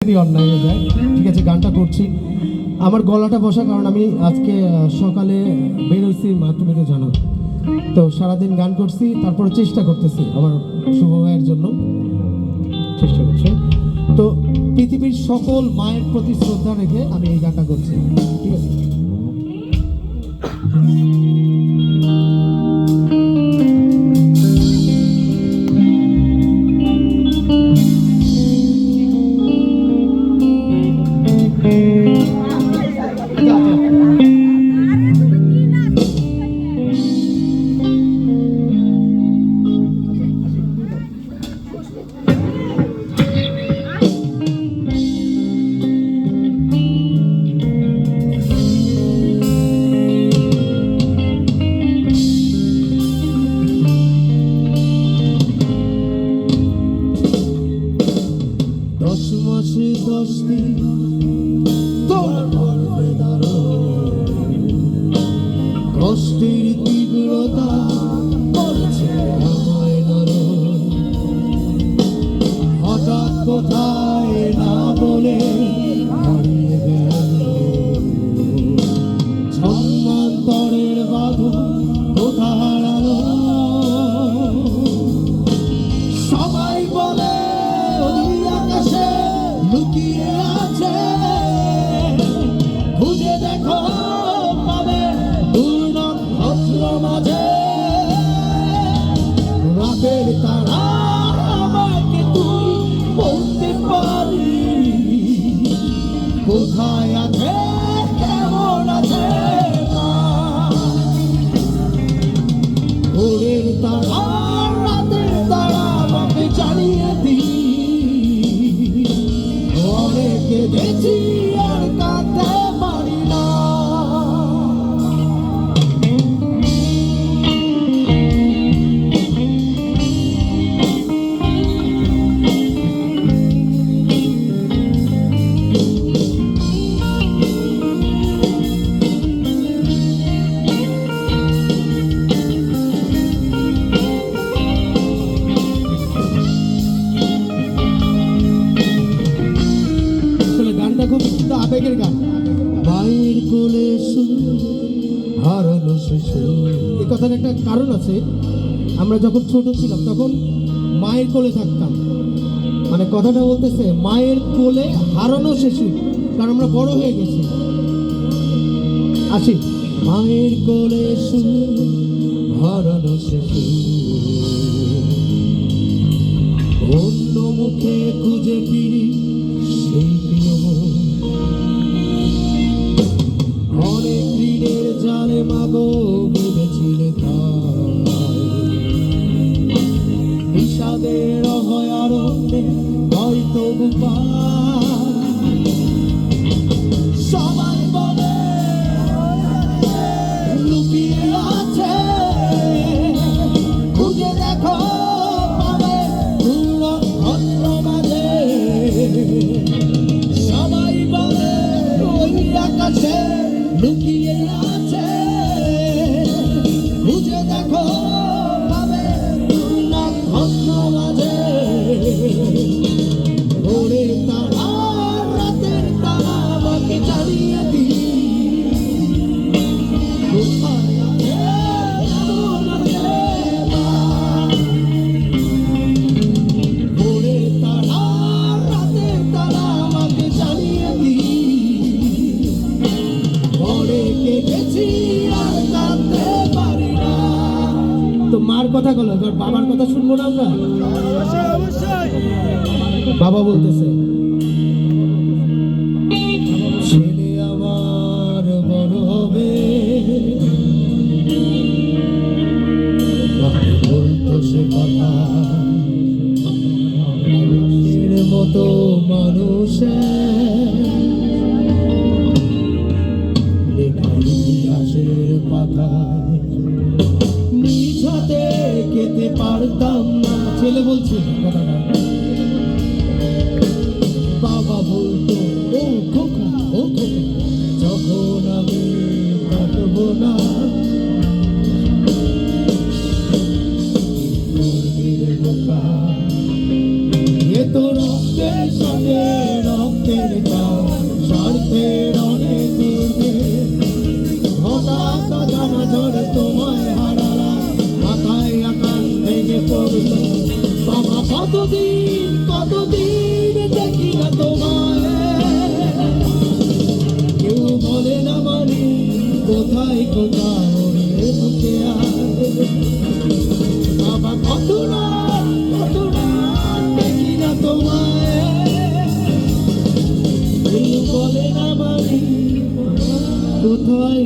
অন্যায় হয়ে যায়। ঠিক আছে, গানটা করছি। আমার গলাটা বসা, কারণ আমি আজকে সকালে বের হয়েছি, তুমি তো জানো, তো সারাদিন গান করছি, তারপরে চেষ্টা করতেছি আমার শুভ ভাইয়ের জন্য চেষ্টা করছি। তো পৃথিবীর সকল মায়ের প্রতি শ্রদ্ধা রেখে আমি এই গানটা করছি, ঠিক আছে? দশ মাসে 10 দিন তোরা করবে কষ্টের তীব্রতা পড়েছে আমায় নরম। হঠাৎ কোথায় না বলে হারিয়ে গেল জন্মান্তরের বাঁধন, কোথা হারালো। সবাই বলে ওই আকাশে লুকিয়ে আছে, খুঁজে দেখো পাবে দূর নক্ষত্র মাঝে। রাতের তারা আমাকে তুই বলতে পারি, কোথায় আছে কেমন আছে মা। ভোরের তারা রাতের তারা আমাকে জানিয়ে দিই, অনেকে দেখি আর কাঁদতে পারি না। গানটা খুব আবেগের গান। মায়ের কোলে হারানো শিশু, এই কথার একটা কারণ আছে। আমরা যখন ছোট ছিলাম তখন মায়ের কোলে থাকতাম, মানে কথাটা বলতেছে মায়ের কোলে হারানো শিশু, কারণ আমরা বড় হয়ে গেছি। আসি, মায়ের কোলে হারানো শিশু, অন্য মুখে খুঁজে ফিরি সেই প্রিয় মন। অনেক দিনের জালে মাগো বেঁধেছিলে বিষাদের অভয়ারণ্যে হয়তো সবাই বলে লুকিয়ে আছে, খুঁজে দেখো পাবে দূর নক্ষত্র মাঝে। সবাই বলে ওই আকাশে লুকিয়ে আছে, খুঁজে দেখো পাবে দূর নক্ষত্র মাঝে। ভোরের তারা রাতের তারা আমাকে জানিয়ে দিই, কোথায় আছে কেমন আছে মা। ভোরের তারা রাতের তারা আমাকে জানিয়ে দিই, অনেকে গেছি আর কাঁদতে পারি না। তো মার কথা বলো, এবার বাবার কথা শুনবো না আমরা? বাবা বলতেছে, ছেলে আমার বড় হবে, বলতো সে কথা মানুষের মতো মানুষের ইতিহাসের পাতায় নিজ হাতে খেতে পারতাম না। ছেলে বলছে কথাটা, বাবা বলতো ও খোকা ও খোকা, যখন আমি কাটবো না বোকা, এ তো রক্তের সাথে রক্ত বাবা কতদিন কতদিন দেখি না তোমায়, কেউ বলে না মানি কোথায় কোথাও রে বুকে আয়। বাবা কত রাত দেখি না তোমায়, কেউ বলে না মানি কোথায়